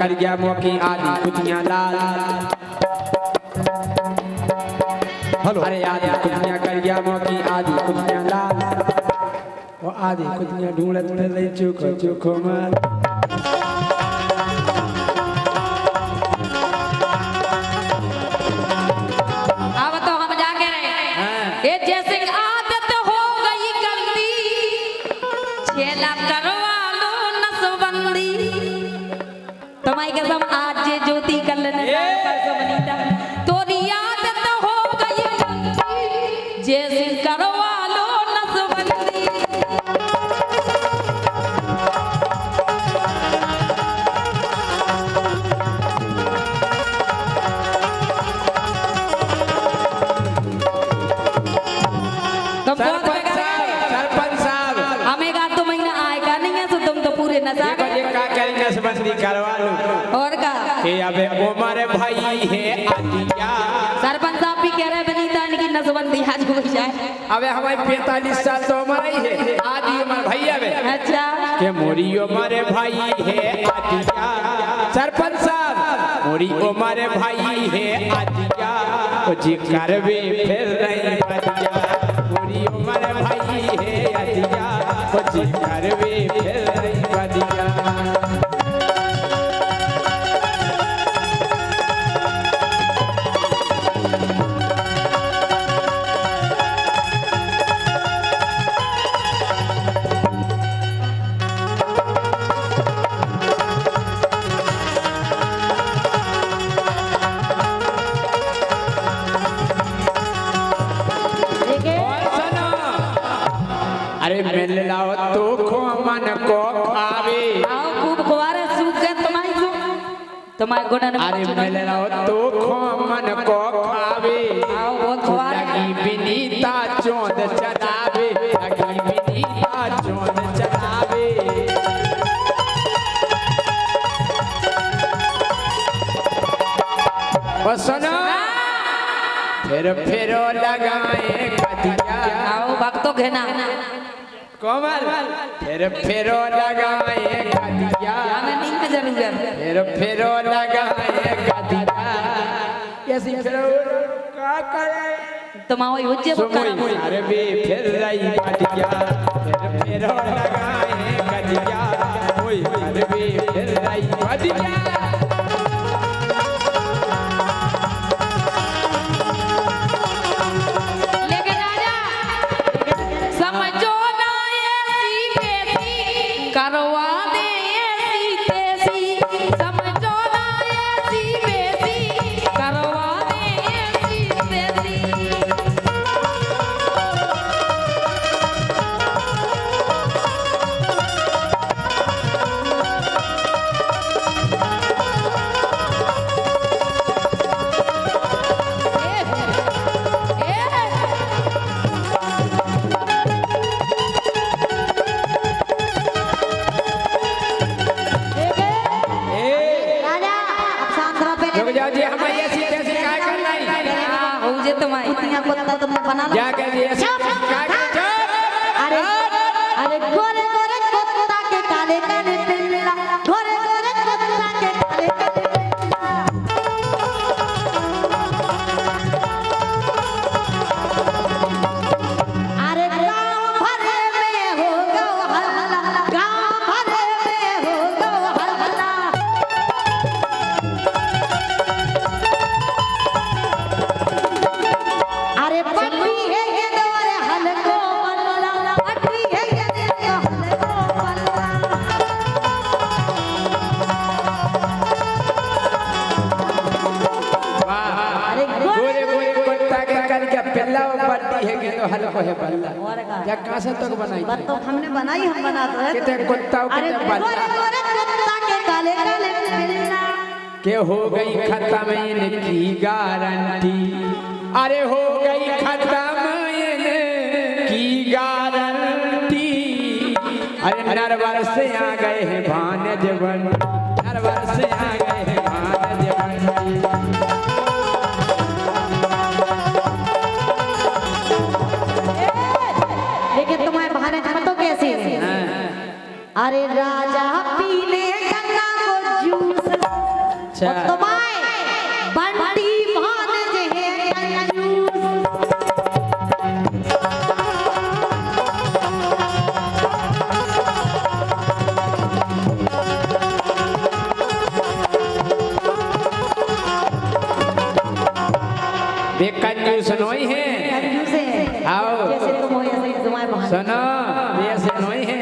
कर गया मोकी आदि कुतियां लाल। हेलो अरे आदि कुतियां कर गया मोकी आदि कुतियां लाल। वो आदि कुतियां ढूंढत फिर चुको चुको माल। अब तो हम जाके रहे ये जैसे आदत हो गई गंदी छेला करवा लो नसबंदी। तुम्हारी कसम आज जे ज्योति कलन परसों बनीता तोरी आदत हो गई गंदी जैसे करवा लो नसबंदी। सरपंच साहब हमें का तो महीना आएगा नहीं है तो तुम तो पूरे नशा ये का करी नसबंदी करवा लो और का के अबे उमर भाई है आदिया। सरपंच साहब भी कह रहे बनीता इनकी नसबंदी आज हो जाए। अबे हमारे 45 साल तो उम्र ही है आदि उमर भाई अबे अच्छा के मोरी उमर भाई है आदिया। सरपंच साहब मोरी उमर भाई है आदिया ओ जी करवे फिर रही आदिया। मोरी उमर भाई है आदिया ओ जी करवे फिर रही आदिया। अरे मिल लाओ तो खो मन को खावे। आओ खूब खुआरे सूख गए तुम्हारे गुणन। अरे मिल लाओ तो खो मन को खावे। आओ बहुत खुआरे लगी बिनीता चोंद चलावे। लगी बिनीता चोंद चलावे। ओ सुनो फिर लगाए कदिया। आओ भक्तों घेना कोमल फिर लगाए कदिया। हमें नहीं है जरूरत फिर लगाए कदिया। ऐसी फिर का करे तुम्हारी हुज्जे वो करा अरे भी फिर रही कदिया। फिर लगाए कदिया। ओए अरे भी फिर रही कदिया। करवा दे ऐसी तेसी समझो ना ऐसी बेसी करवा दे ऐसी तेसी। अरे गोरे गोरे कुत्ता के काले काले पिल्ला गोरे गोरे कुत्ता के काले काले पिल्ला। अरे गाँव भरे में हो गो हल्ला गाँव भरे में हो गो हल्ला। अरे पटरी है ये दोरे हलको मल्ला पटरी है ये दोरे हलको मल्ला। अरे गोरे गोरे कुत्ता के कर के पिल्ला पड़ती है कि तो हल्को है बल्ला। या कहां से तक बनाई बात तो हमने बनाई हम बना तो है। कितने कुत्ता अरे कितने गोरे बल्ला गोरे कुत्ता के काले काले पिल्ला। के हो गई खत्म इनकी गारंटी। अरे हो गई खत्म इनकी गारंटी। अरे नरवर से आ गए हैं भानज बन। नरवर से आ गए हैं भानज बन। लेकिन तुम्हारे भानज में तो कैसी है? अरे राजा पीले गंगा को जूस अच्छा तुम्हारे बंटी भानज है कंजूस। वे कंजूस नहीं है, कंजूस है। आओ जैसे तुम हो ऐसे ही तुम्हारे भानज। सुनो वे ऐसे नहीं है।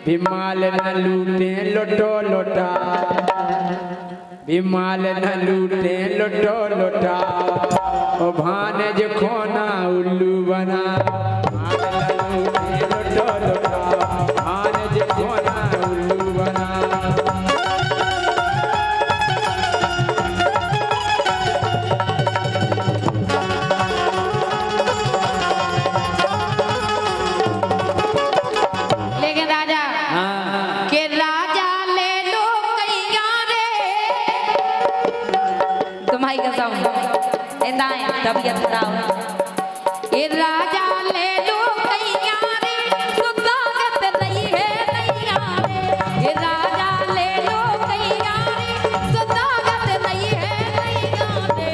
विमाल न लूटे लोटो लोटा, विमाल न लूटे लोटो लोटा, ओ भानज खोना उल्लू बना। विमाल न लूटे लोटो लोटा, भानज खोना उल्लू बना। लेकिन राजा हाँ के राजा ले लो कैया रे, तुम्हारी कसम इंदाएं तबीयत खराब। ये राजा ले लो कैया रे, सुदागत नहीं है नैया रे। ये राजा ले लो कैया रे, सुदागत नहीं है नैया रे।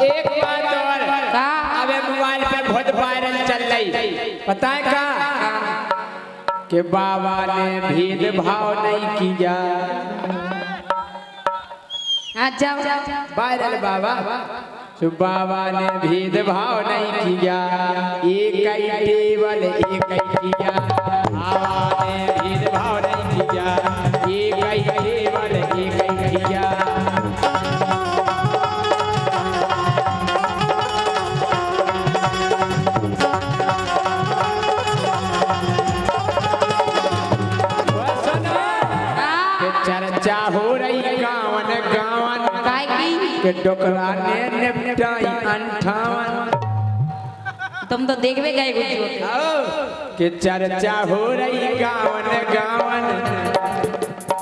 एक बात और, अबे मोबाइल पे बहुत वायरल चल रही, पता है का कि बाबा ने भेदभाव नहीं किया। अच्छा वायरल बाबा, तो बाबा ने भेदभाव नहीं किया, एक ही टेबल एक ही किया। बाबा ने भेदभाव नहीं किया, एक ही टेबल एक ही किया। चर्चा हो रही गावन गावन काय की के डोकरा ने निपटाई 58। तुम तो देखवे गए कुछ के चर्चा हो रही गावन गावन,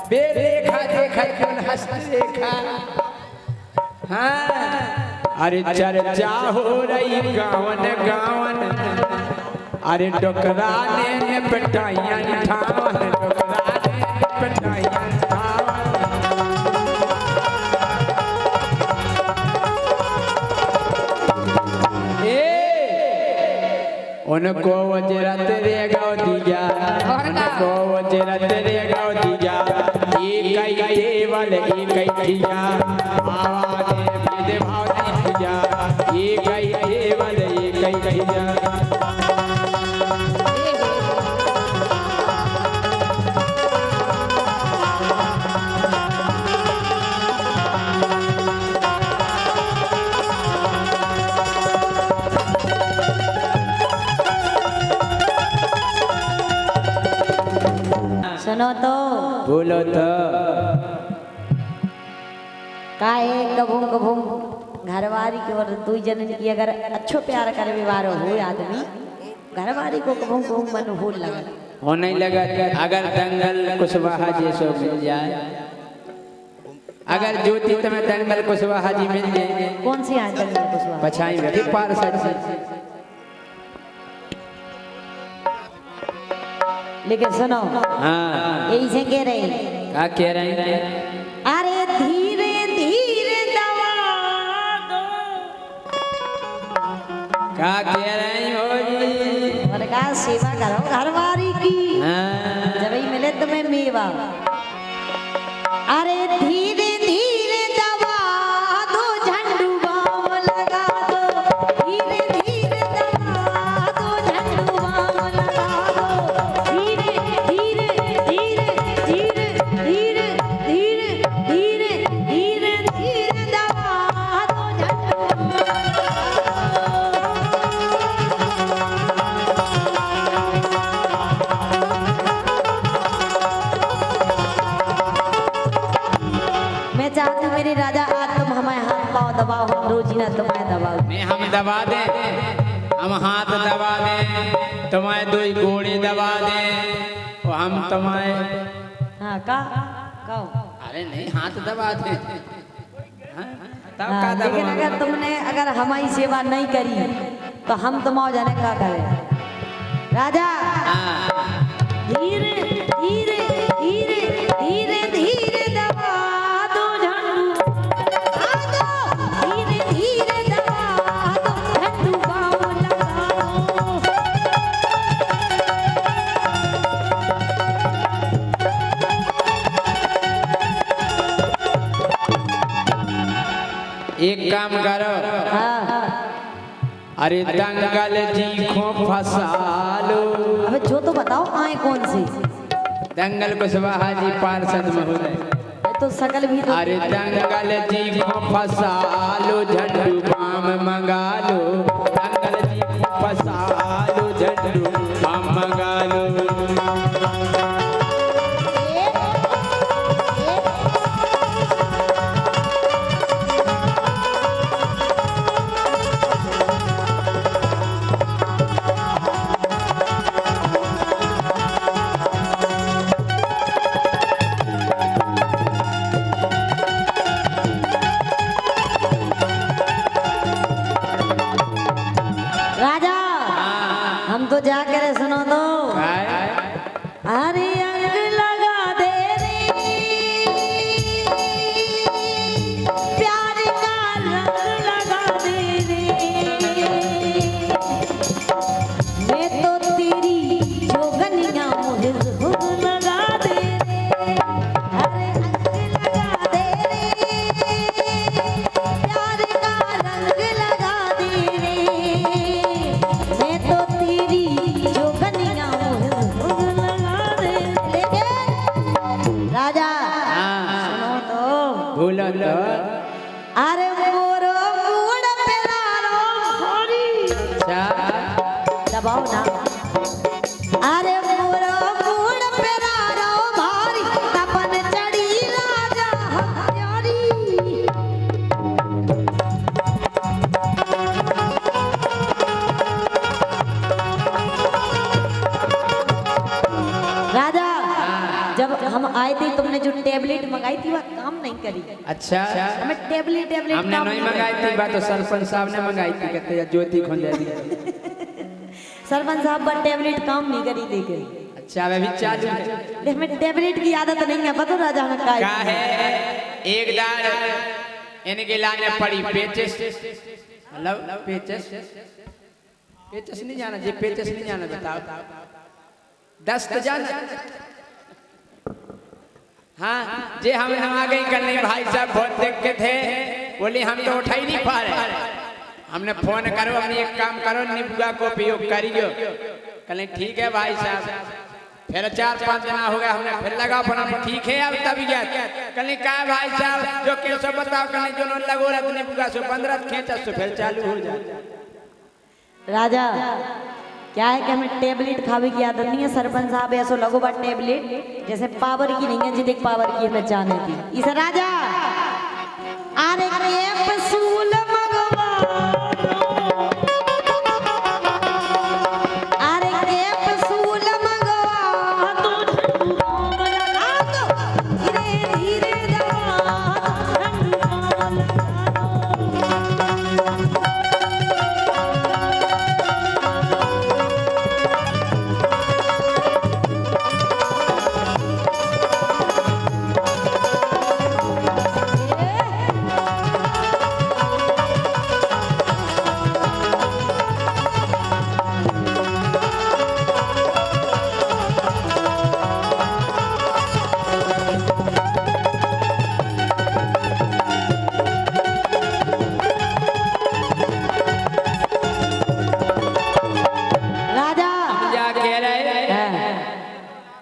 बेदेखा देखा क्यों हंस देखा। हाँ अरे चर्चा हो रही गावन गावन, अरे डोकरा ने निपटाई 58, डोकरा ने निपटाई 58। उनको वजरत रे गाँव दिया, उनको वजरत रे गाँव दिया, एक ही केवल एक ही किया। बाबा ने भेदभाव नहीं किया, एक ही केवल एक ही किया। सुनो तो बोलो तो काहे कभू कभू घरवारी की और दू जनन की अगर अच्छो प्यार करे व्यवहार हो आदमी, घरवारी को कभू कभू मन हो लगा हो नहीं लगा। अगर दंगल कुशवाहा जी सो मिल जाए, अगर ज्योति तुम्हें दंगल कुशवाहा जी मिल जाए, कौन सी आज तक कुछ पछाई में पार से। लेकिन सुनो हाँ यही से कह रहे क्या कह रहे हैं? अरे धीरे धीरे दवा दो। क्या कह रहे हो जी? और का सेवा करो घरवारी की, हाँ जब ही मिले तुम्हें मेवा। अरे धीरे धीरे दबा दो, झंडू बाम लगा दो। धीरे धीरे दबा दो, झंडू बाम लगा दो। धीरे धीरे धीरे धीरे धीरे धीरे धीरे धीरे धीरे दबा दो, झंडू बाम मैं चाहती हूँ मेरे राजा आज तुम हमारे हाथ पाँव दबाओ, हम रोजी ना तुम्हें दबाओ। नहीं हम दबा दें, हम हाथ दबा दें, तुम्हारे दो घोड़े दबा दें, और हम तुम्हारे हाँ का कहो अरे नहीं हाथ दबा दें। हाँ? तब हाँ, का दबो लेकिन अगर तुमने अगर हमारी सेवा नहीं करी तो हम तुम्हारा जाने क्या करें। राजा धीरे धीरे धीरे धीरे धीरे दबा दो झंडू धीरे धीरे दबा दो झंडू बाबू लगा दो। एक काम करो, हाँ अरे दंगल जी को फंसा लो। अबे जो तो बताओ आए कौन सी। दंगल कुशवाहा जी पार्षद महोदय। तो सकल भी तो अरे दंगल जी को फंसा लो, झंडू बाम मंगा लो। दंगल जी को फंसा लो, झंडू बाम मंगा लो। राजा हम तो जाकर सुनो तो काय? अरे अंग लगा दे रे प्यार का रंग लगा दे रे मैं तो तेरी जोगनिया मुझे खुद लगा दे रे। अरे अंग लगा दे रे प्यार का रंग लगा दे रे मैं तो तेरी जोगनिया मुझे खुद लगा दे। लेकिन राजा सुनो तो भूलो तो अरे मोरो मूड पे लालो हरी अच्छा। दबाओ ना। अरे मोरो मूड पे लालो भारी तपन चढ़ी राजा हमारी। राजा जब हम आए थे तुमने जो टेबलेट मंगाई थी वह काम नहीं करी। अच्छा, हमें टेबलेट हमने काम नहीं मंगाई थी, बात तो सरपंच साहब ने मंगाई थी, कहते हैं ज्योति खोंदे दी। सरपंच साहब पर टेबलेट काम नहीं करी देखे। अच्छा अभी चालू है। देख हमें टेबलेट की आदत नहीं है बतो राजा हमें का का है एक दार इनके लाने पड़ी पेचेस, मतलब पेचेस पेचेस नहीं जाना जी, पेचेस नहीं जाना बताओ। दस्त जाना। हाँ जे हम आ गई करने भाई साहब बहुत देख के थे, बोले हम तो उठा ही नहीं पा रहे। हमने फोन करो, हमने एक काम करो निबुआ को उपयोग करियो। कहले ठीक है भाई साहब। फिर 4-5 दिन हो गया, हमने फिर लगा फोन, ठीक है अब तबीयत। कहले का भाई साहब जो के सब बताओ, कहले जो न लगो रहा निबुआ से 15 खेचा से फिर चालू हो जाए। राजा क्या है कि हमें टेबलेट खावे की आदत नहीं है। सरपंच साहब ऐसा लगो बा टेबलेट जैसे पावर की नहीं है, जितने पावर की हमें जाने थी। इस राजा अरे कैप्सूल मंगवा अरे कैप्सूल मंगवा तो झंडू बाम लगा दो धीरे धीरे दबा झंडू बाम लगा दो।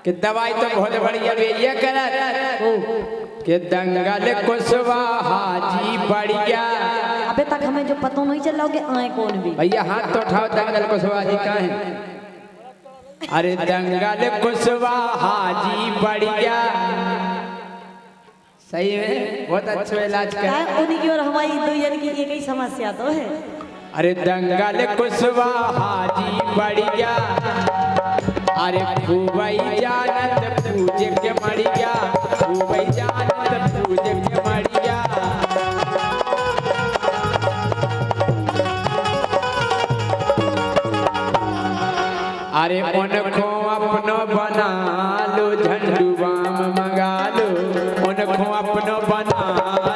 कि दवाई तो बहुत बढ़िया भी ये करत कि दंगल कुशवाहा जी बढ़िया। अबे तक हमें जो पता नहीं चला कि आए कौन भी। भैया हाथ तो उठाओ, दंगल कुशवाहा जी कहाँ है? अरे दंगल कुशवाहा जी बढ़िया। सही है, बहुत अच्छा इलाज कर। उन्हीं की और हमारी दो जन की एक ही समस्या तो है। अरे दंगल कुशवाहा जी बढ़िया। अरे खूबई जानत पूजे के मरिया, खूबई जानत पूजे के मरिया। अरे उनको अपनो बना लो झंडू बाम मंगा लो, उनको अपनो बना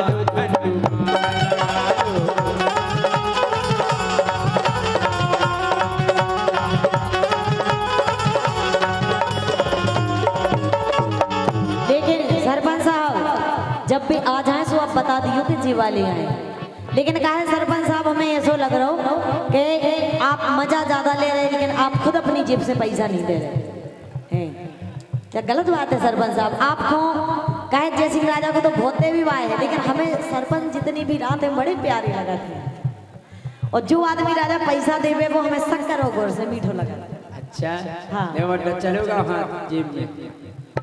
लो झंडू बाम मंगा लो। लेकिन सरपंच साहब जब भी आ जाए सो आप बता दियो कि जी वाले आए, लेकिन कहा है सरपंच साहब हमें ऐसा लग रहा हो कि आप मजा ज्यादा ले रहे हैं लेकिन आप खुद अपनी जेब से पैसा नहीं दे रहे हैं। क्या गलत बात है सरपंच साहब? आपको कहे जय सिंह राजा को तो बहुत भी वाए है, लेकिन हमें सरपंच जितनी भी रात है बड़े प्यारे लगा थे, और जो आदमी राजा पैसा देवे वो हमें शक्कर और गोर से मीठो लगा। अच्छा हाँ। ले चलोगा हाँ जेब में।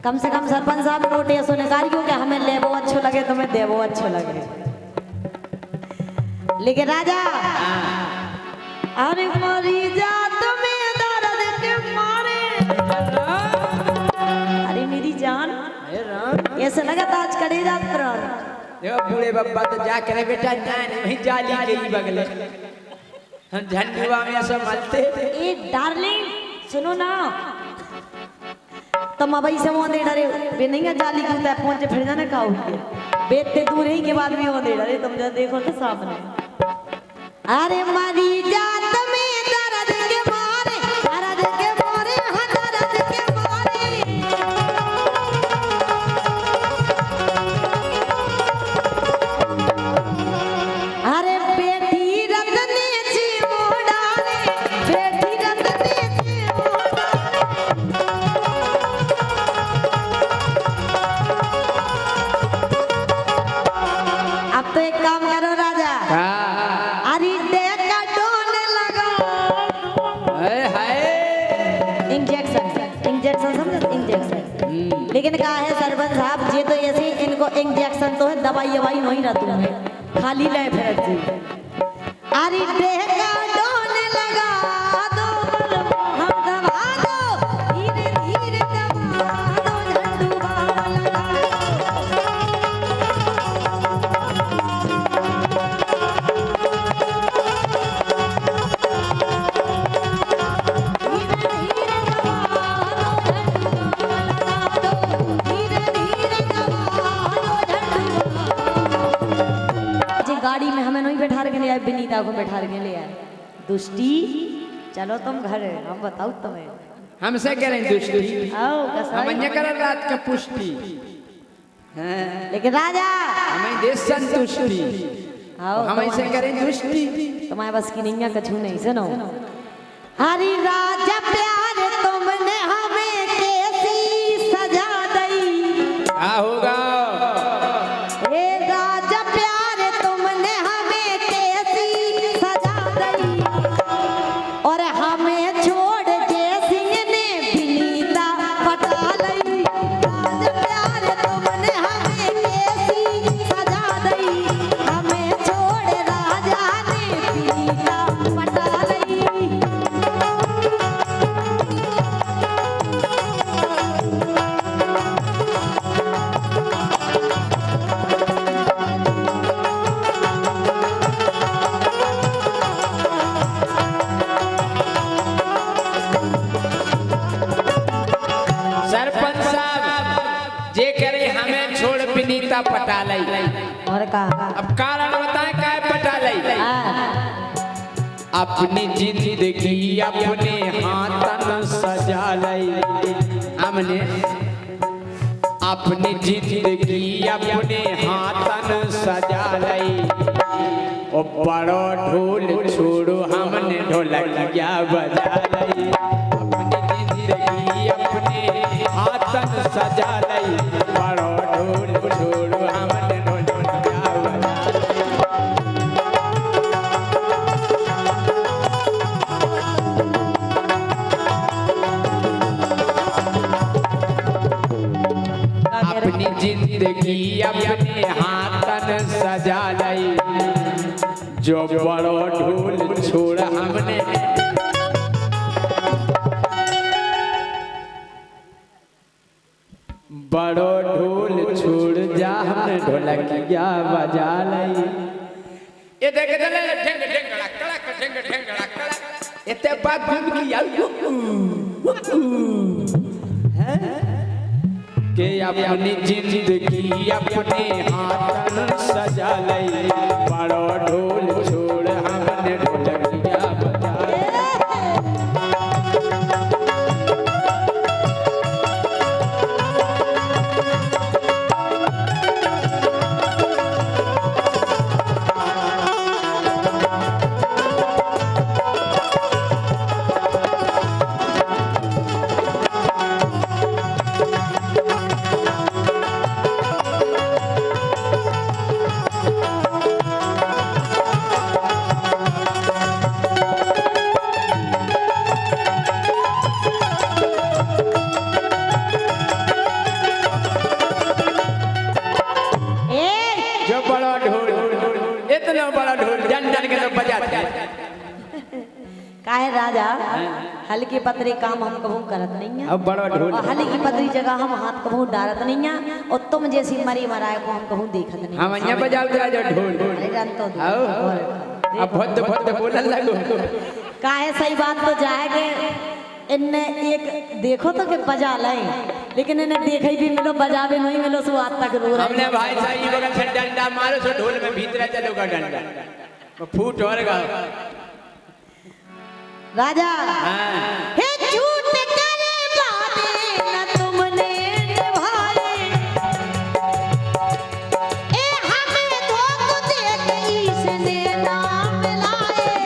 कम से कम सरपंच साहब नोट ऐसो निकालियो कि हमें ले वो अच्छो लगे तुम्हें दे वो अच्छो लगे। लेकिन राजा अरे मरी जा तुम्हें दर्द के मारे, अरे मेरी जान ऐसा लगा था आज करे जा प्राण। देखो बूढ़े बब्बा तो जा करे बेटा जान वही जाली के ही बगले हम झंडुआ में सब मलते। ए डार्लिंग सुनो ना, तुम अब से वो दे डरे बे नहीं है जाली की तय पहुंचे फिर जाने का हो गया बेते दूर ही के बाद भी वो दे डरे तुम जब देखो तो सामने। अरे मरी जात में दर्द के मारे, दर्द के मारे हाँ दर्द के मारे। अरे बेटी रतने जी मोड़ाने, बेटी रतने जी मोड़ाने। अब तो एक काम करो राजा, अरे देख का डोने लगा। इंजेक्शन समझे इंजेक्शन। लेकिन कहा है सरपंच साहब ये तो ऐसे इनको इंजेक्शन तो है दवाई ववाई नहीं रहती है खाली ले फिर जी। अरे देख का डोने लगा दो हम दबा दो धीरे धीरे दबा दो झंडू बाम लगा गाड़ी में हमें नहीं बैठा के ले आए, विनीता को बैठा के ले आए। दुष्टी चलो तुम घर हम बताओ तुम्हें हमसे करें दुष्टी आओ हम अन्य कर रात का पुष्टि हाँ। लेकिन राजा हमें देश संतुष्टि आओ हम ऐसे करें दुष्टि तुम्हारे बस की नहीं कछु नहीं सुनो। हरी राजा प्यार तुमने हमें कैसी सजा दी, क्या होगा ए राजा प्यार तुमने हमें कैसी सजा दी, और हमें छोड़ जय सिंह ने विनीता पटा लई। राजा प्यार तुमने हमें कैसी सजा दी, हमें छोड़ राजा ने विनीता पटा लई। सरपंच साहब जे करे हमें छोड़ विनीता पटा लई। और कहा अब कारण बताएं काय पटा लई। अपनी जिंदगी अपने हाथन सजा लई, हमने अपनी जिंदगी अपने हाथन सजा लई। ओ बड़ो ढोल छोड़ो हमने ढोलकिया बजा लई। अपनी जिंदगी अपने हाथन सजा लई, बड़ो ढोल छोड़ो हमने ढोलकिया बजा लई। अपनी जिंदगी अपने हाथन सजा लई, जो बड़ो ढोल छोड़ हमने बड़ो ढोल छोड़ जा हमने ढोलकिया बजा लई। ये देख ढेंग ढेंग ढेंग ढड़क ढेंग ढेंग ढड़क इतने बात घूम की के अपनी जिंदगी अपने हाथ सजा लई बड़ो ढोल छोड़ हमने ढोलकिया बजा जो बड़ा ढोल इतना बड़ा ढोल जन जन के लोग बजाते हैं। काहे राजा हल्की पतरी काम हम कबू करत नहीं है अब बड़ा ढोल और हल्की पतरी जगह हम हाथ कबू डालत नहीं है और तुम जैसी मरी मराए को हम कबू देखत नहीं हम यहाँ बजाते हैं जो ढोल अरे जान तो दो। आओ अब बहुत बहुत बोलने लगो काहे सही बात तो जाएगे इनने एक देखो तो के बजा लें लेकिन इन्हें देखे भी मिलो बजावे नहीं मिलो सो आज तक रो रहे हमने भाई साहब ये बगल से डंडा मारो सो ढोल में भीतर चलोगा डंडा वो फूट और गा राजा हाँ हे झूठ करे वादे न तुमने निभाए ए हमें धोखा दे के इसने नाम लाए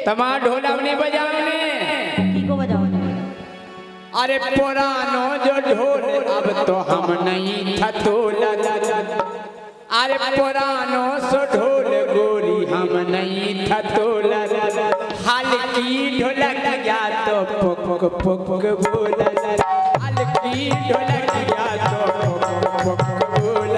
तमा ढोलवनी बजावने की को बजाओ अरे पुरानो जो ढोल अब तो हम नहीं था तो अरे पुरानो सो ढोल गोरी हम नहीं था तो हल्की ढोलक गया तो पुक पुक बोल हल्की ढोलक गया तो पुक पुक बोल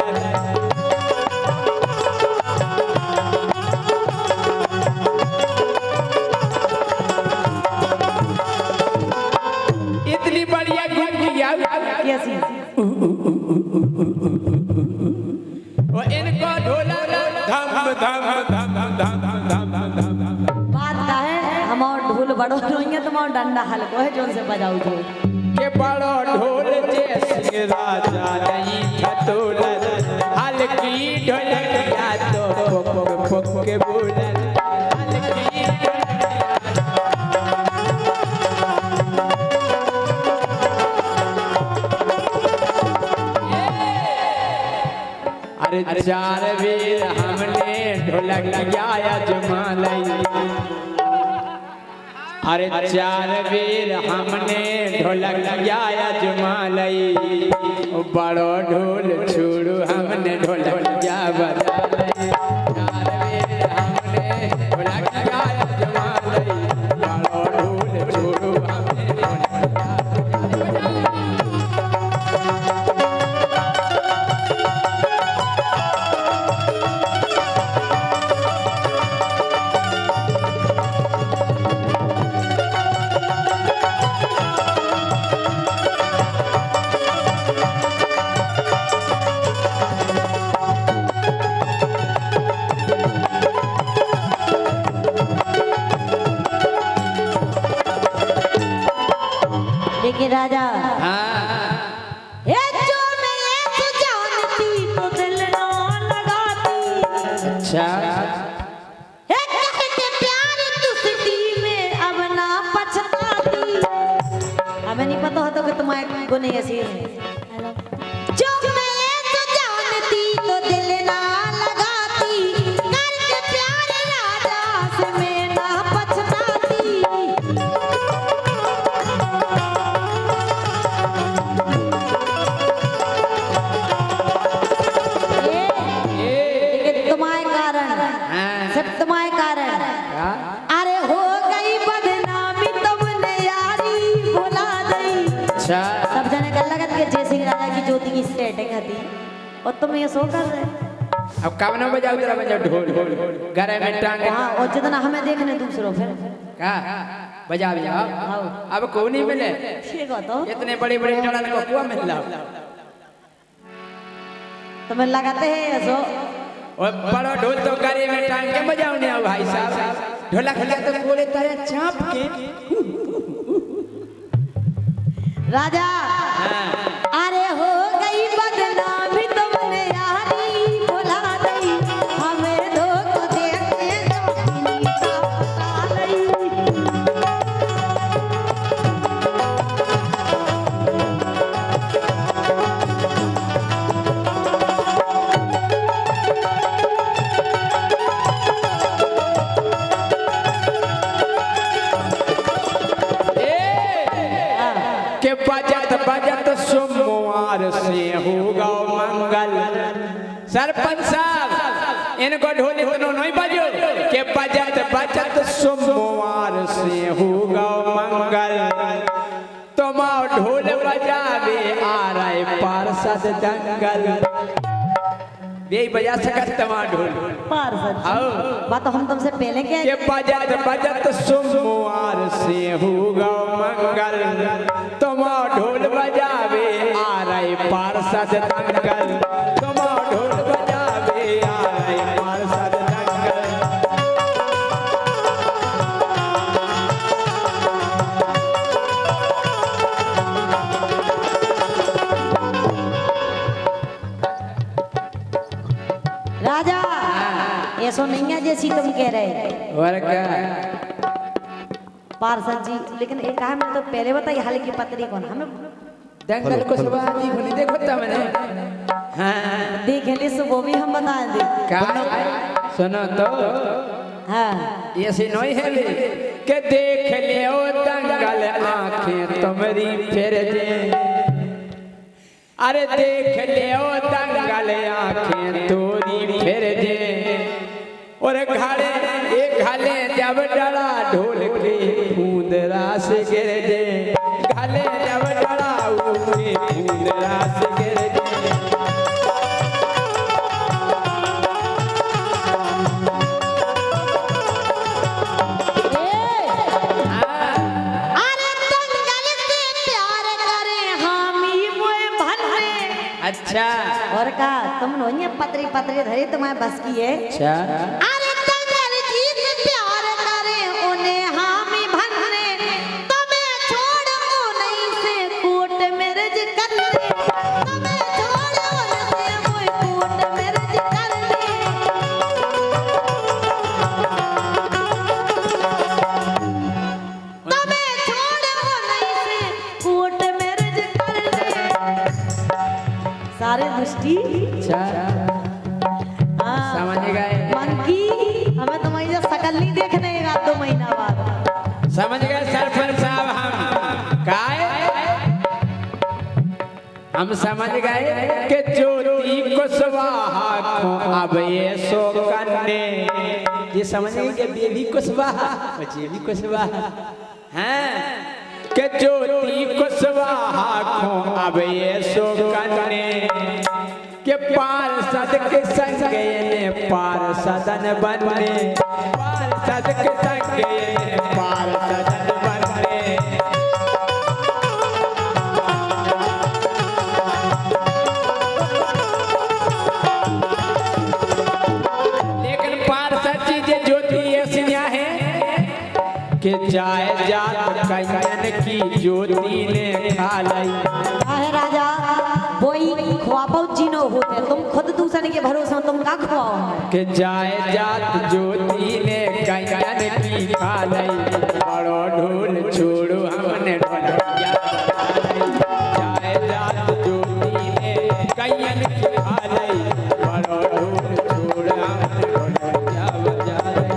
इतनी बढ़िया गुंजिया कैसी वो इनको ढोला धम धम धम धम धम धम बात का है हम और ढोल बड़ो होंगे तुम और डंडा हल्को है जोन से बजाओ जो के बड़ो ढोल जैसे राजा नहीं था तोल हल्की ढोलक या तो पुक पुक के बोल हल्की अरे चार वीर हमने ढोलक लगाया जमालई अरे चार वीर हमने ढोलक लगाया जमालई बड़ो ढोल छोड़ू हमने ढोलक जा बजालई चार वीर हमने ढोलक लगाया जमालई बड़ो ढोल छोड़ू हमने ढोलक जा कि राजा हाँ ए जो मैं ये जानती तो दिल ना लगाती अच्छा ए कहते प्यार तू सिटी में अब ना पछताती। हमें नहीं पता होता कि तुम्हारे गुने ऐसी है। जो मैं ये जानती तो दिल ना लगाती करके प्यार राजा से मैं ना पछताती। लेकिन तुम्हारे कारण सिर्फ तुम्हारे कारण अरे हो गई बदनामी तुमने यारी भुला दी। अच्छा सब जने कर लगत के जय सिंह राजा की ज्योति की सेटिंग हती और तुम ये सो कर रहे। अब कब ना बजाओ तेरा बजाओ ढोल घर में टांग हाँ और जितना हमें देखने दूसरों फिर का बजा बजाओ अब को नहीं मिले ठीक हो तो इतने बड़े बड़े जड़न को कुआ मिल रहा तुम्हें लगाते हैं ऐसो और बड़ा ढोल तो गाड़ी में टांग के बजाओ ने भाई साहब ढोलक लगा तो बोले तारे चाप के राजा अरे हो गई बदनामी तुमने यारी भुला दी हमें धोखा देके जमीनी का पता नहीं। के बजत बजत सोमवार से होगा मंगल। सरपंच साहब इनको ढोल इतना नहीं बजो के बजत बजत सोमवार से होगा मंगल। तुम ढोल बजावे आ रहे पार्षद दंगल यही बजा सकत तमा ढोल पार्षद आओ बात तो हम तुमसे पहले क्या के बजत बजत सोमवार से होगा मंगल। तुम ढोल बजावे आ रहे पार्षद दंगल। तुम ढोल बजावे आ रहे पार्षद दंगल। राजा ऐसो नहीं है जैसी तुम कह रहे और क्या पार्षद जी लेकिन एक कहा मैंने तो पहले बताई हाल की पत्री कौन हमें दंगल को सुबह जी खुली देखो था मैंने हाँ देख ली सो वो भी हम बता दे क्या सुनो तो हाँ ऐसे नहीं है ले के देख ले ओ दंगल आंखें तुम्हारी फिर जे अरे देख ले ओ दंगल आंखें तोरी फिर जे और घाले एक घाले जब डरा ढोल के फूंदरा से गिर जे घाले जब डरा उठे फूंदरा से गिर जे अरे दंगल से प्यार करे हामी मोए भले अच्छा और का तुम नोइए पत्री पत्री धरी तुम्हारे बस की है अच्छा अरे दंगल जी से प्यार करे उन्हें हामी भले तुम्हें छोड़ ओ नहीं से कोट मैरिज कर ले तुम्हें छोड़ ओ नहीं से कोई कोट मैरिज कर ले तुम्हें छोड़ ओ नहीं से कोट मैरिज कर ले सारे दृष्टि अच्छा समझ गए मंकी हमें तुम्हारी जो शकल नहीं देखने का 2 महीना बाद समझ गए सरपंच साहब हम समझ गए कि ज्योति कुशवाहा को अब ये सो करने ये समझ गए कि बेबी कुशवाहा बेबी कुशवाहा हैं कि ज्योति कुशवाहा को अब ये सो करने के पार्षद के संग ने पार्षदन बनने पार्षद के संग ने पार्षदन बनने लेकिन पार्षद जी जे ज्योति ऐसी है के जाए जात कैयन की ज्योति ने खा लई। काहे राजा वही ख्वाबो जिनो होते तुम खुद दूसरे के भरोसे तुम का खुआओ के जाए जात ज्योति ने कैयन की खा लई। बड़ो ढोल छोड़ो हमने ढोलैया जाए जात ज्योति ने कैयन की खा लई। बड़ो ढोल छोड़ो हमने ढोलैया बजा लई।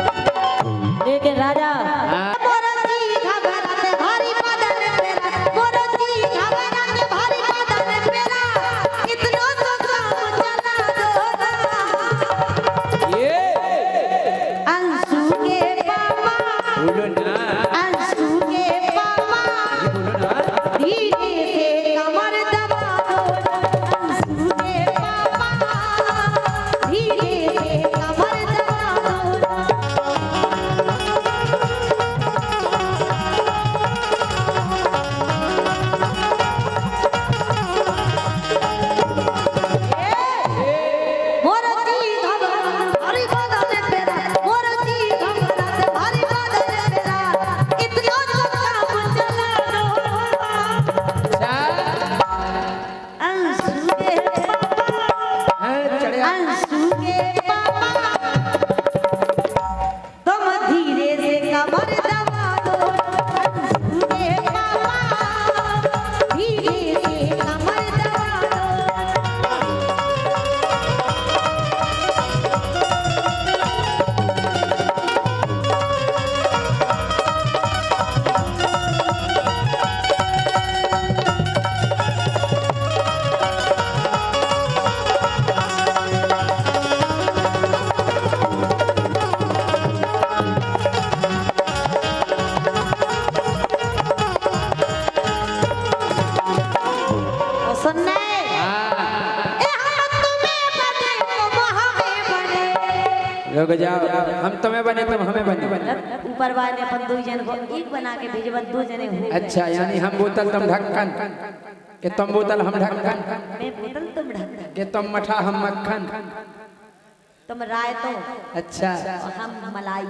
लेकिन राजा मोरो जी घबराते भारी बदन मेरा मोरो जी घबराते भारी बदन मेरा इतना तो काम चला दो ये अंशु के पापा बोलो ना अंशु के पापा बोलो ना धीरे से कमर दबा दो अंशु के पापा धीरे से कमर दबा दो मोरो जी घबराते भारी बदन मेरा मोरो जी घबराते भारी बदन मेरा इतना तो काम चला दो अंशु के पापा अंशु के पापा तुम धीरे से कमर दबा दो अंशु के पापा धीरे से कमर दबा दो सुनने ए हम तुम्हें बने तुम हमें बने रुक जाओ हम तुम्हें बने तुम हमें बने। ऊपर वाले अपन दो जन को एक बना के भेजबन दो जने हो अच्छा यानी हम बोतल तुम ढक्कन के तुम बोतल हम ढक्कन मैं बोतल तुम ढक्कन के तुम मठा हम मक्खन। तुम राय तो अच्छा और हम मलाई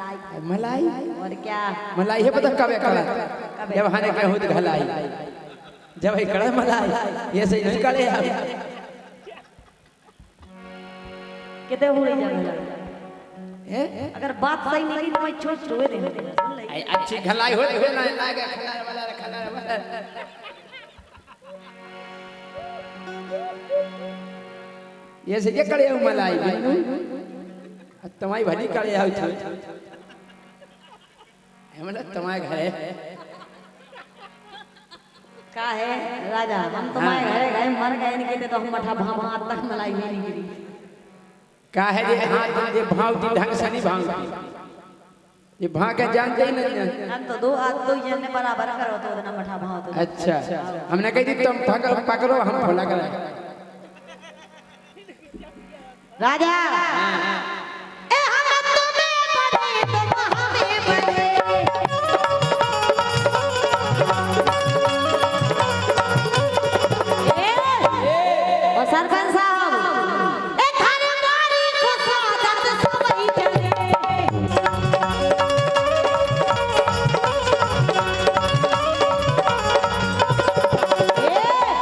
मलाई और क्या मलाई है पता कब कड़ा जब हाने के होत घलाई जब है कड़ा मलाई ये सही नहीं करे हम किते हुई जगह ए अगर बात सही नहीं की तो मैं छोड़ छोड़ दे सुन ले आई अच्छी घलाई हो ना लागे खलार वाला ये से के करे मलाई बिनु तुम्हारी भली करे आउ छ हमला तुम्हारे घरे का है राजा हम तुम्हारे घरे गए मर गए नहीं कहते तो हम मठा भाभा तक मलाई भी नहीं गिरी का है ये हाथ ये भाव की ढंग से नहीं भाव ये भाव के जानते ही नहीं। हम तो दो हाथ दो जन ने बराबर करो तो ना मठा भाव तो अच्छा हमने कही थी तुम पकड़ो हम खोला कर राजा ए हम तुम्हें बने तुम हमें बने ओ सरपंच साहब ए थारे मारी खुशा दर्द सब ही चले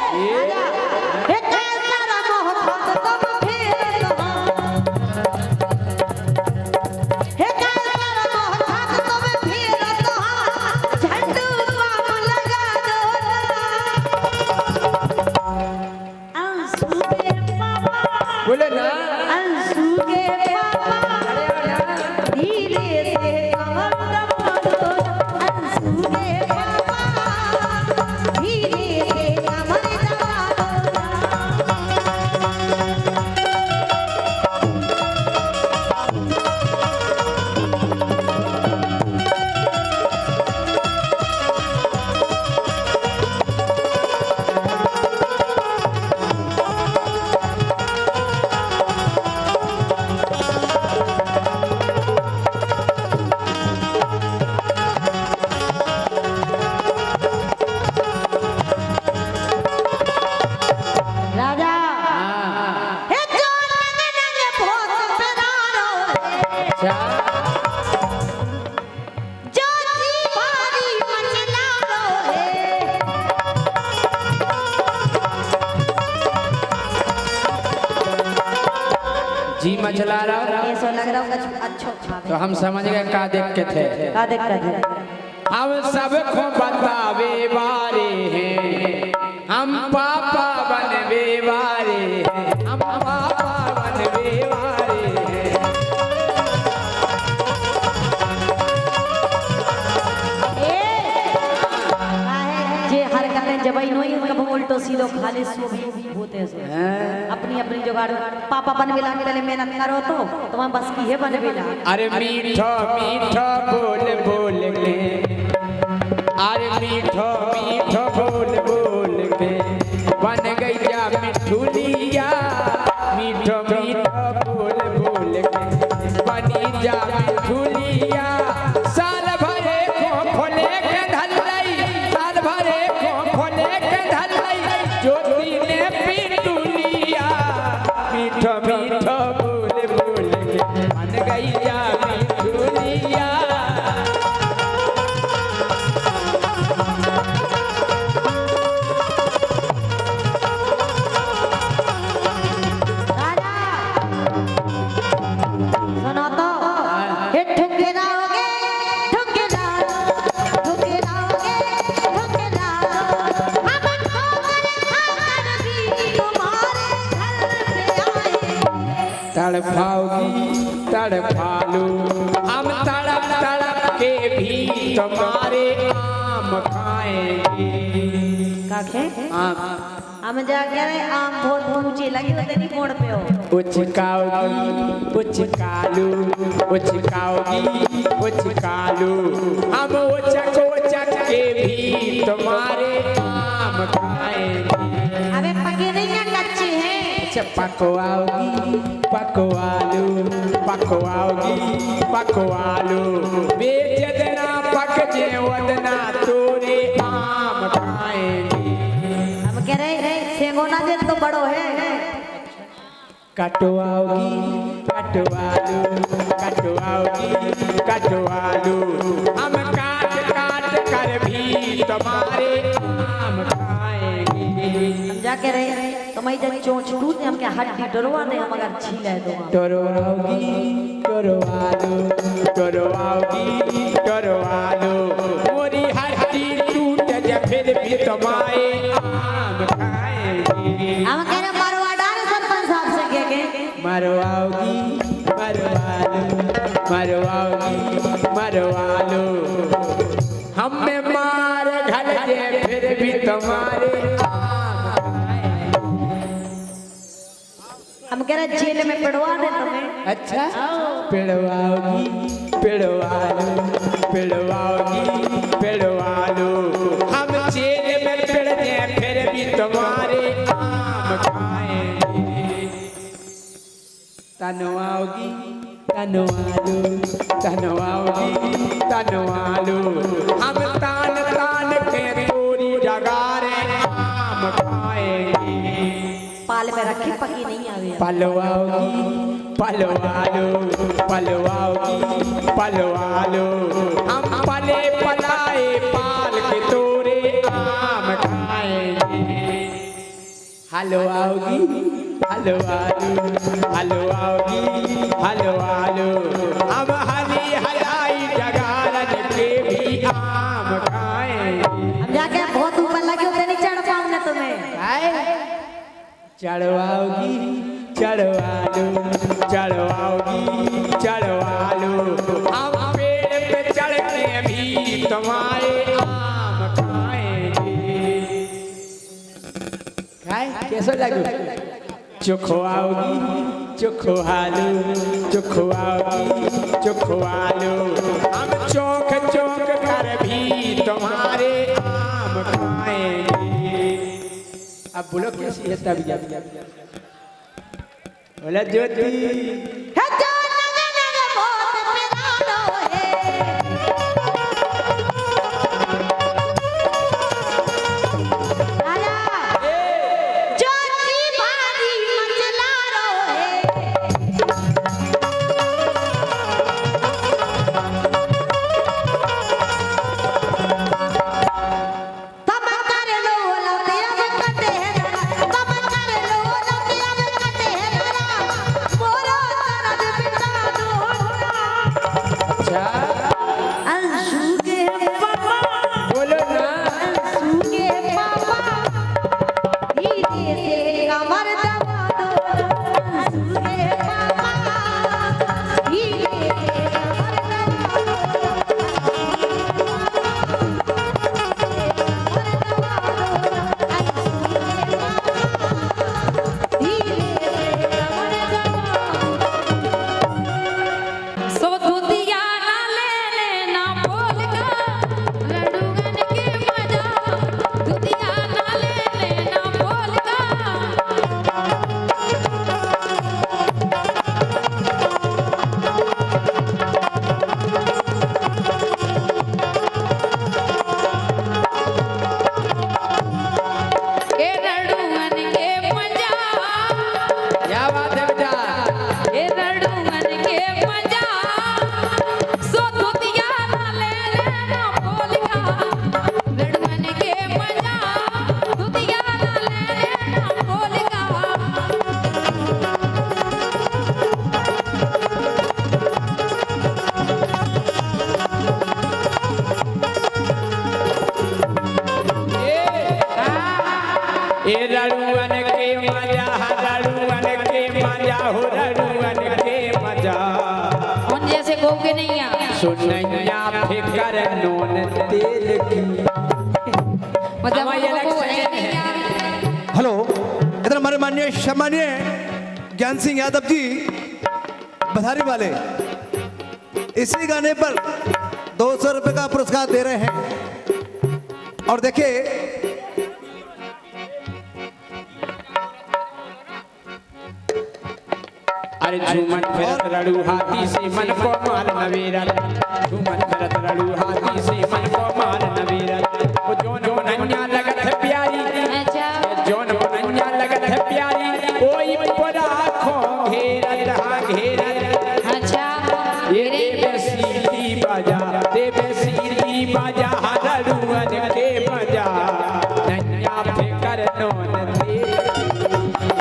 ए कैसा मोहब्बत तुम फिर हे कैसा मोहब्बत तुम फिर झंडू पाप लगा दो अंशु के पापा बोले ना अंशु के पापा धीरे से कमर दबा दो अंशु के पापा धीरे से कमर दबा दो अच्छा जो जी भारी मचलारो है जी मचला रहा ऐसा लग रहा होगा अच्छा तो हम समझ गए का देख के थे का दिक्कत है हम सबको बतावे वाले हैं हम पापा बनवे वाले हैं हम पापा बनवे वाले हैं जे हरकतें जबई नहीं कब उल्टो सीधो खाली सो होते हैं अपनी अपनी जुगाड़ पापा बनवेला के पहले मेहनत करो तो तुम्हारे बस की है बनवेला अरे मीठो मीठो बोल बोल के अरे मीठो मीठो बोल बोल के बन गई जा मिठुलिया मीठो मीठो बोल बोल के बनी जा मिठुलिया साल भरे को खोले के धलई साल भरे को खोले के धलई ज्योति ने पिटुलिया मीठो मीठो बोल बोल के बन गई जा मिठुलिया सुनो तो हे ठुकराओगे ठुकराओ ठुकराओगे ठुकराओ हमको खाकर भी तुम्हारे घर पे आए तड़पाओगी तड़पालू हम तड़प तड़प के भी तुम्हारे आम खाएंगे काखे आम हम जाके आम बहुत ऊंची लगी होते नहीं मोड़ पे हो उचकाओगी उचकालू उचकाओगी उचकालू हम उचक उचक के भी तुम्हारे आम खाएंगे अबे पके नहीं हैं कच्चे हैं अच्छा पकवाओगी पकवालू पकवाओगी पकवालू बेचदना पक जे वदना तोरे आम खाएंगे हम कह रहे सेंगोना दिन तो बड़ो है कटवाओगी कटवालू कटवाओगी कटवालू हम काट काट कर भी तुम्हारे आम खाएंगे हम जाके रहे तुम्हारी जब चोंच टूट हम क्या हड्डी डरवा दे हम अगर छीले दो टरवाओगी टरवालू टरवाओगी टरवालू मोरी हड्डी टूट जा फिर भी तुम्हारे आम खाएंगे हम कह रहे मरवाडार सरपंच साहब से कह के मरवाओगी मरवालू मरवाओगी मरवालू हमें मार घल दे फिर भी तुम्हारे आम खाएंगे। हम कह रहे जेल में पड़वा दे तुम्हें अच्छा पिड़वाओगी पिड़वालू पिड़वाओगी पिड़वालू हम जेल में पिड़ दे फिर भी तुम्हारे आम खाएंगे तनवाओगी तनवालू तनवाओगी तनवालू हम तान तान के तोरी जगारे आम खाएंगे पाल में रखे पकी नहीं आवे पलवाओगी पलवालो पलवाओगी पलवालो हम पले पलाए पाल के तोरे आम खाएंगे हलवाओगी हलवालू हलवाओगी हलवालो हम हरी हलाई जगारन के भी आम खाएंगे हम जाके बहुत ऊपर लगे होते नहीं चढ़ पाऊं ना तुम्हें चढ़वाओगी चढ़वालू चढ़वाओगी चढ़वालू हम पेड़ पे चढ़ के भी तुम्हारे आम खाएंगे खाए कैसा लगू चुखवाओगी चुखवालू चुखवाओगी चुखवालू हम चौक चौक कर भी तुम्हारे आम खाएंगे अब बोलो कैसी है तबीयत बोला ज्योति है जो नग नग बहुत प्यारो है राजा जो जी भारी मचलारो है मजा हो रड़ुअन के मजा उन जैसे गो के नहीं आ सुनैया फिकर नून तेल की मतलब हमारे हमको वो है इलेक्शन नहीं आ हेलो, इधर हमारे माननीय सम्मानीय ज्ञान सिंह यादव जी बधारी वाले इसी गाने पर 200 रुपए का पुरस्कार दे रहे हैं। और देखिए अरे झूमन फिरत रड़ू हाथी से मन को माल नवेरत झूमन फिरत रड़ू हाथी से मन को माल नवेरत वो जोन बनैया लगत है प्यारी अच्छा जोन बनैया लगत है प्यारी कोई पर आँखों घेरत हाँ घेरत अच्छा ये देवे सीरी बाजा देवे सीरी बाजा रड़ुअन के मजा नैया फिकर नून तेल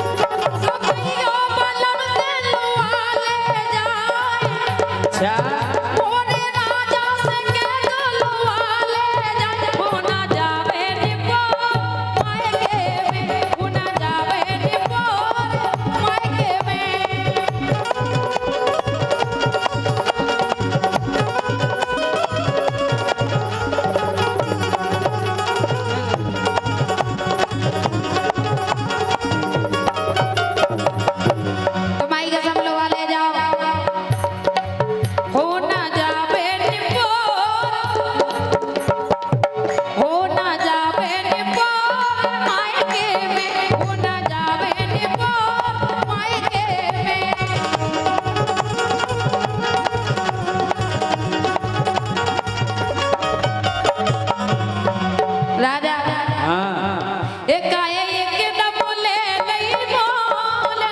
सुखियो बलम से लुआ ले जाए मोरे राजा से के लुआ ले जाए वो ना जावे निपो मायके में वो ना जावे निपो मायके में तो माई कसम लुआ ले जाओ हो ना जावे निपो हो ना जावे निपो मायके में हो ना जावे निपो मायके में राजा हाँ एक आए एक दम ले नहीं मोल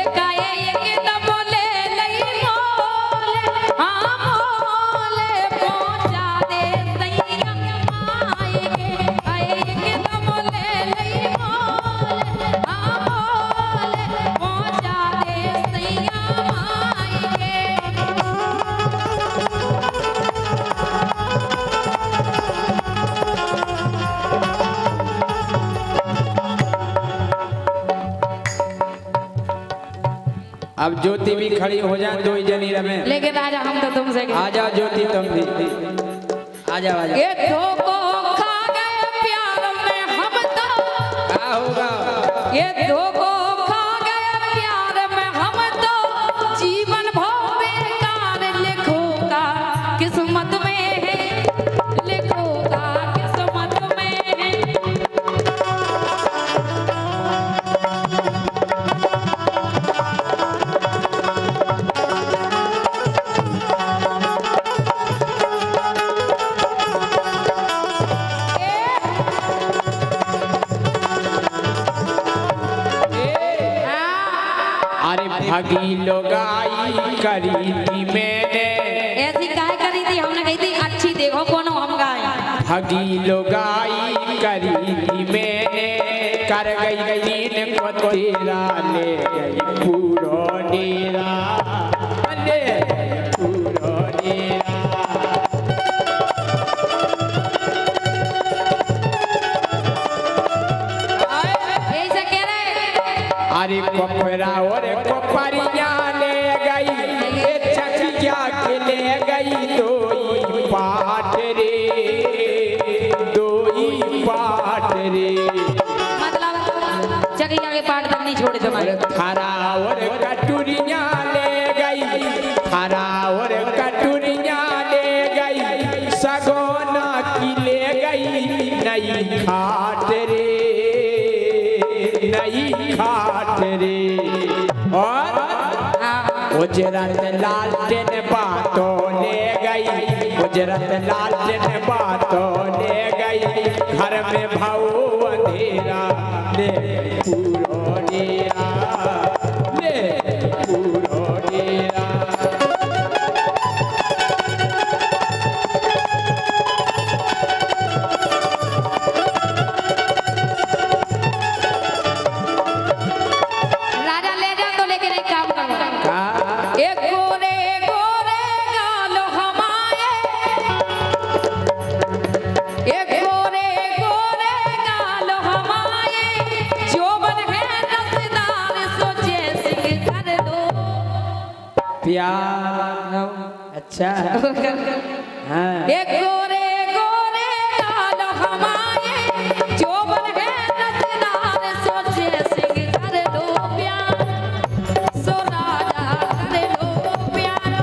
एक आए एक दम ले नहीं मोल हाँ मोल पहुंचा दे सैया आएगे आए एक दम ले नहीं मोल हाँ मोल पहुंचा दे सैया आएगे अब ज्योति भी खड़ी हो जाए दो ही जनी रमे लेकिन राजा हम तो तुमसे आ जाओ ज्योति तुम भी आ जाओ आ जाओ ये धोखो खा गए प्यार में हम तो क्या होगा ये धोखो खा गए प्यार में हम तो जीवन भर बेकार लिखो का किस्मत में है लिखो का किस्मत में है अरे भागी लोगाई करी थी मैंने ऐसी काहे करी थी हमने कही थी अच्छी देखो कौन हम गाए भागी लोगाई करी थी मैंने कर गई तीन को तेरा ले गई पूरो डेरा ले गई पूरो डेरा ऐसे कह रहे अरे कोपरा और कोपरिया ले गई ये चकिया के ले गई दो ही पाट रे दो ही पाट रे मतलब चकिया के पाट तक नहीं छोड़े तुम्हारे थारा और कटुरिया ले गई थारा और कटुरिया ले गई सगोना की ले गई नई खाट रे नई खाट रे और उजरत लालटेन बातों ले गई उजरत लालटेन बातों ले गई घर में भाऊ अंधेरा ले पूरो डेरा ले पूरो डेरा राजा ले जाओ तो लेकिन एक काम करो का एक गोरे गोरे प्यार। अच्छा हाँ ये गोरे गोरे लाल हमारे जोबन है नचनार सोचे सिंह कर लो प्यार सो राजा कर लो प्यार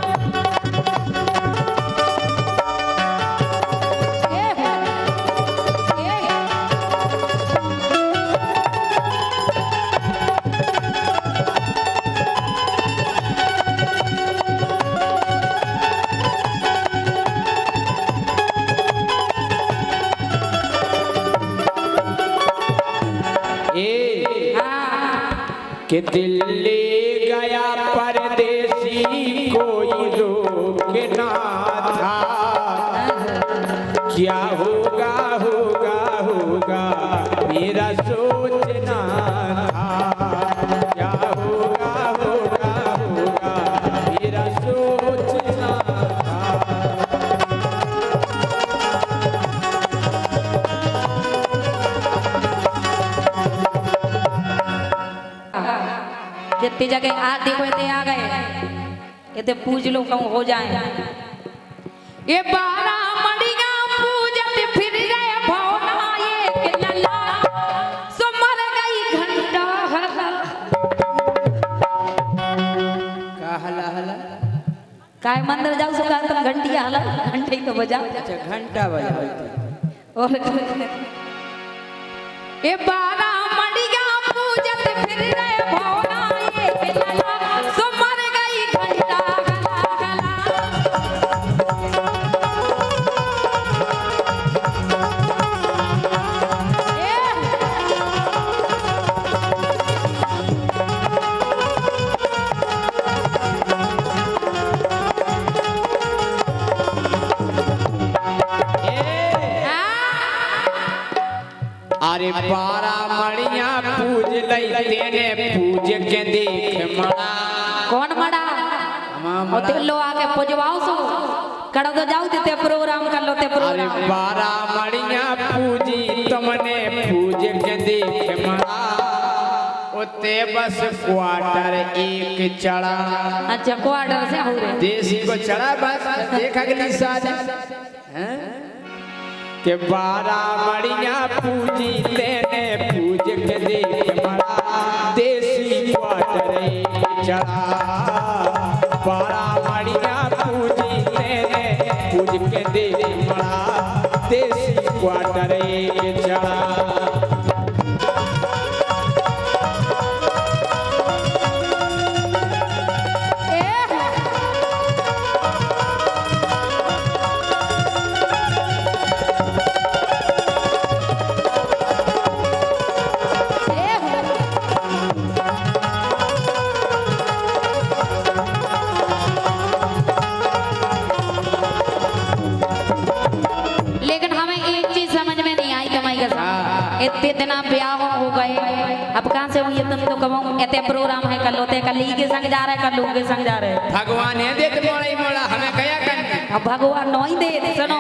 कि दिल्ली गया परदेसी कोई रोक ना था। क्या होगा होगा होगा मेरा सोचना था। क्या होगा होगा होगा मेरा सोचना था। जितनी जगह आरती को इतने आ गए इतने पूज लो कहूँ हो जाए ये 12 मड़िया पूजत फिर रहे भवना ये लला सो मर गई घंटा का हला हला काय मंदिर जाओ सो तुम घंटी हला घंटे तो बजाओ अच्छा घंटा बजा और ये 12 मड़िया पूजत फिर रहे भवना ये लला सो मर गई घंटा गला अरे 12 मड़िया पूज लई तेने पूज के देख मड़ा। कौन मड़ा हमारा और लो आके पुजवाओ सो कर दो जाओ ते प्रोग्राम कर लो ते अरे प्रोग्राम 12 मड़िया पूजी तुमने पूज के देख मड़ा। उते बस क्वार्टर एक चढ़ा। अच्छा क्वार्टर से हो रहे देसी को चढ़ा बस देख अगली साल हैं के 12 मड़िया पूजी तेने पूज के देख मड़ा। देसी क्वार्टर एक चढ़ा 12 मड़िया पूजी तेने पूज के देख मड़ा। देसी क्वार्टर एक चढ़ा। लेकिन हमें एक चीज समझ में नहीं आई कमाई का साथ इतने दिना ब्याह हो गए अब कहाँ से हुई तुम तो कहूँ इतने प्रोग्राम है कर लो ते कल के संग जा रहे कर लो के संग जा रहे भगवान है देते मोड़ा ही मोड़ा हमें कया कर। अब भगवान नहीं दे सुनो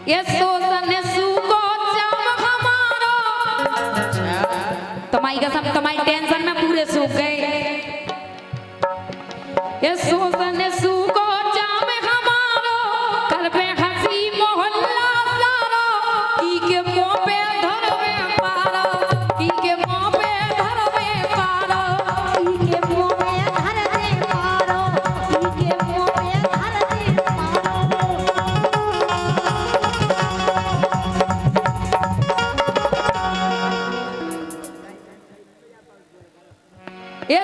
ये सोसन सुको जब हमारो तुम्हारी कसम तुम्हारी टेंशन में पूरे सूख गए ये सोसन सुको जब हमारो कर पे हंसी मोहल्ला सारो ई के मुंह पे धरवे पारो ई के मुंह पे धरवे पारो ई के मुंह में धर दे मारो ई के मुंह में धर दे मारो ये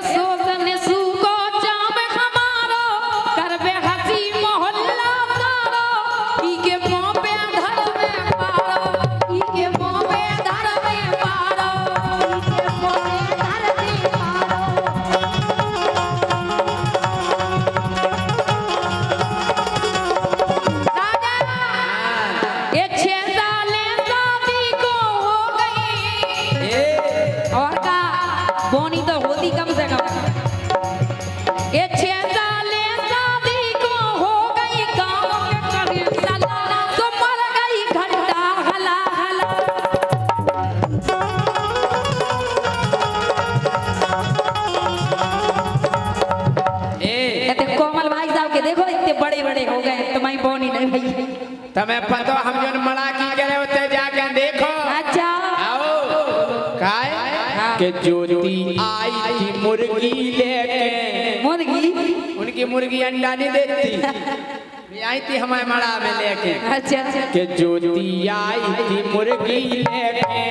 देखो इतने बड़े बड़े हो गए तुम्हारी बोनी नहीं भई। तुम्हें पता हम जो मड़ा की करे होते जाके देखो। अच्छा आओ काय के ज्योति आई थी मुर्गी लेके। मुर्गी उनकी मुर्गी अंडा नहीं देती, आई थी हमारे मड़ा में लेके। अच्छा के ज्योति आई थी मुर्गी लेके,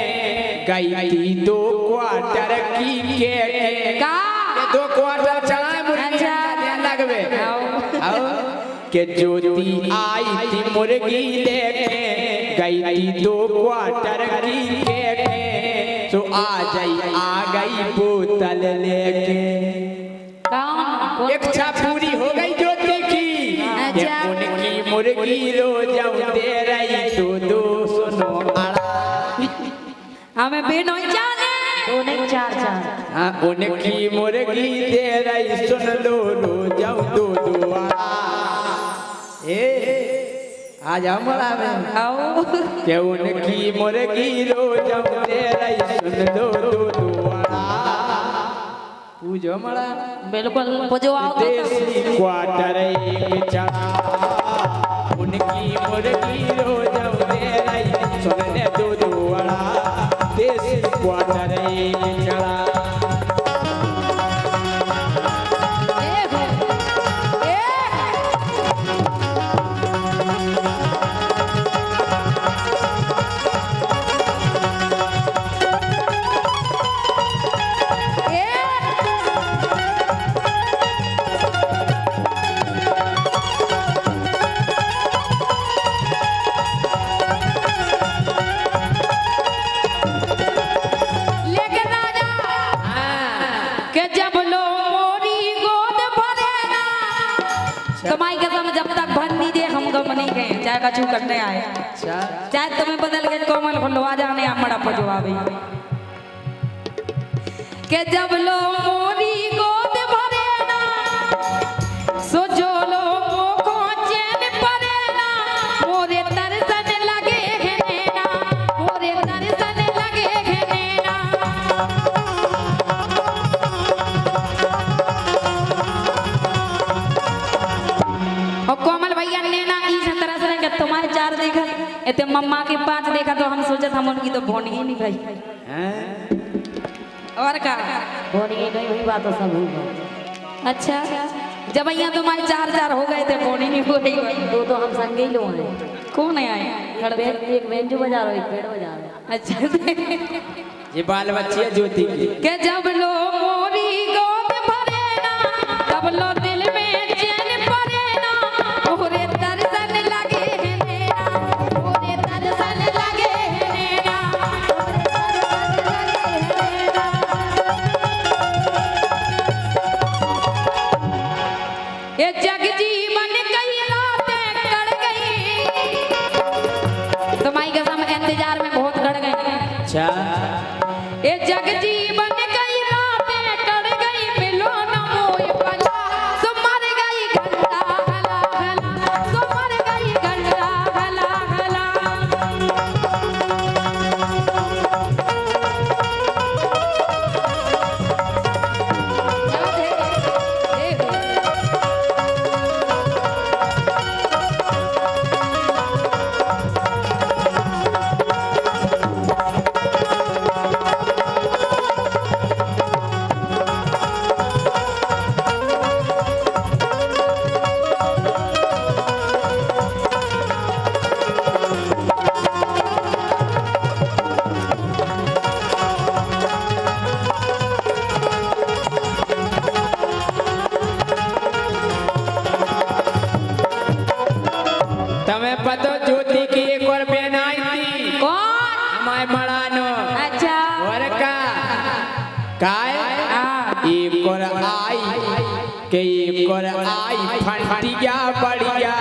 गई थी 2 क्वार्टर की के का 2 क्वार्टर चढ़ाए मुर्गी अच्छा। लगवे। आओ के ज्योति आई थी मुर्गी लेके, गई थी 2 क्वार्टर की के, तो आ गई बोतल लेके। कौन इच्छा पूरी हो गई ज्योति की, ये अच्छा। उनकी मुर्गी रोज दे रही तो सुनो आड़ा। हमें बेनो जाने दो नहीं चार चार। हाँ, उनकी मुर्गी दे रही सुन लो रोज दो आड़ा। आ जाओ मड़ा में। आओ के उनकी मुर्गी रोज दे रही सुन लो दो आड़ा। पूजो मड़ा बिल्कुल पुजो आओ तो। देसी क्वार्टर एक चढ़ा, उनकी मुर्गी रोज दे रही सुन ले दो आड़ा। देसी क्वार्टर एक चढ़ा। तुम्हारी कसम जब तक भर नहीं दे हम गम नहीं गए, चाहे कछु करने आए, चाहे तुम्हें बदल के कोमल फुलवा जाने मड़ा पजवा भाई। के जब लो मोरी गोद भरे ना, सो जो लो को चैन परे ना, मोरे तरसन लगे है नैना, मोरे तरसन लगे है नैना। और कोमल भैया लेना इस तरह से कि तुम्हारे 4 देखा इतने मम्मा के 5 देखा तो हम सोचे हम उनकी तो बोनी ही नहीं भाई। और का बोनी गई वही बात तो सब हुई। अच्छा जब यहाँ तुम्हारे 4 हो गए थे बोनी नहीं हो रही भाई। दो तो हम संगे ही लोग हैं। कौन है आए एक बेंजू बजा रहा, एक पेड़ बजा रहा। अच्छा ये बाल बच्ची है ज्योति की। के जब लो मोरी गोद भरे ना, तब लो दिल में चैन परे ना, मोरे तरसन लगे है नैना, मोरे तरसन लगे है नैना। ये जग जीवन कई रातें कट गई, तुम्हारी कसम इंतजार में बहुत कट गई। अच्छा ये जग जीवन कई रातें कट गई, मिलो न मोय पला, सो मर गई घंटा हला हला, सो मर गई घंटा हला हला। तुम्हें पता ज्योति की एक और बहन आई थी कौन? हमारे मड़ानो। अच्छा और का काय एक और आई के एक और आई फंटिया बढ़िया,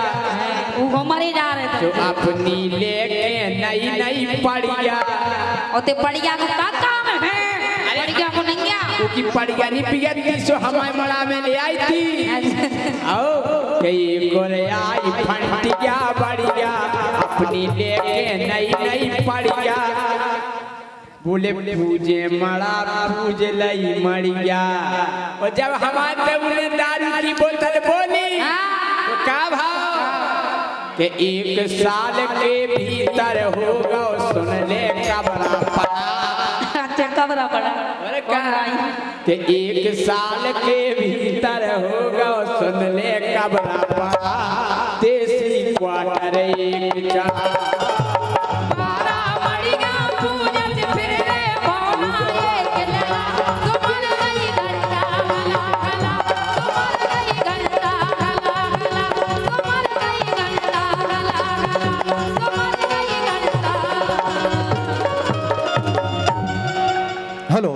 वो हमारे जा रहे जो थे। अपनी लेके नई पड़िया। और ते पड़िया को का काम है? पड़िया को नहीं गया। क्योंकि पड़िया नहीं पिया थी सो हमारे मड़ा में ले आई थी। आओ के एक और आई फंटिया बढ़िया, अपनी लेके नई पड़िया। बोले पूजे मड़ा पूज लई मड़िया। और जब हमारे उन्हें दारू की बोतल बोली, का भाव कि 1 साल के भीतर होगा सुन ले कबरा पड़ा। अच्छा कबरा पड़ा अरे का कि 1 साल के भीतर होगा सुन ले कबरा पड़ा। देसी क्वार्टर एक चढ़ा मारा मड़िया पूजत फिर रे भौना एक लला तुमर गई घंटा हला हला तुमर गई घंटा हला हला तुमर गई घंटा हला हला तुमर गई घंटा। हेलो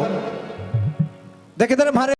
देखिए इधर हमारे